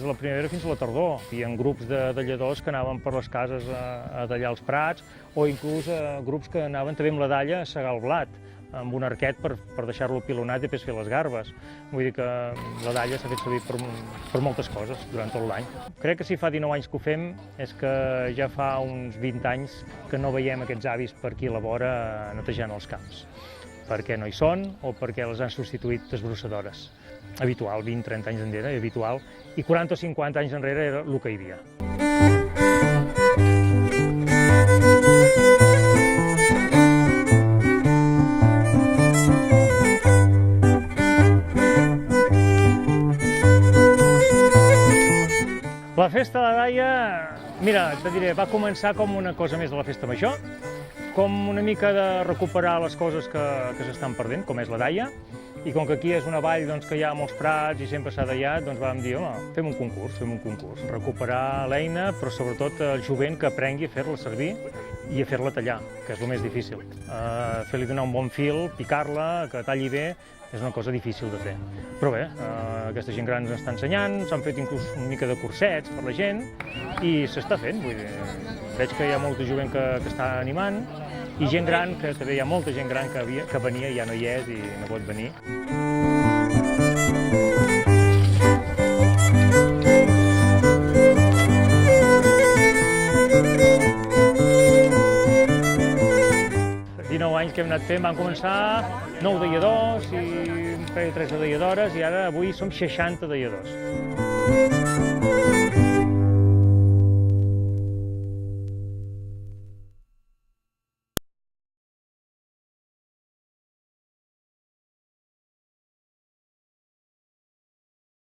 de la primavera fins a la tardor. Hi ha grups de dalladors que anaven per les cases a dallar els prats, o inclús grups que anaven també amb la dalla a segar el blat, amb un arquet per deixar-lo pilonat i després fer les garbes. Vull dir que la dalla s'ha fet servir per moltes coses durant tot l'any. Crec que si fa 19 anys que ho fem és que ja fa uns 20 anys que no veiem aquests avis per aquí a la vora netejant els camps. Perquè no hi són o perquè les han substituït desbrossadores. Habitual, 20-30 anys enrere, habitual, i 40 o 50 anys enrere era el que hi havia. La festa de la Daia, mira, et diré, va començar com una cosa més de la festa major, com una mica de recuperar les coses que s'estan perdent, com és la daia, i com que aquí és una vall doncs, que hi ha molts prats i sempre s'ha dallat, doncs vam dir, home, fem un concurs. Recuperar l'eina, però sobretot el jovent que aprengui a fer-la servir i a fer-la tallar, que és el més difícil. Fer-li donar un bon fil, picar-la, que talli bé, és una cosa difícil de fer. Però bé, aquesta gent gran ens està ensenyant, s'han fet inclús una mica de cursets per la gent i s'està fent, vull dir, veig que hi ha molta jovent que està animant i gent gran, que també hi ha molta gent gran que venia i ja no hi és i no pot venir. Anys que hem anat fent, van començar 9 dalladors i 3 de dalladores i ara avui som 60 dalladors.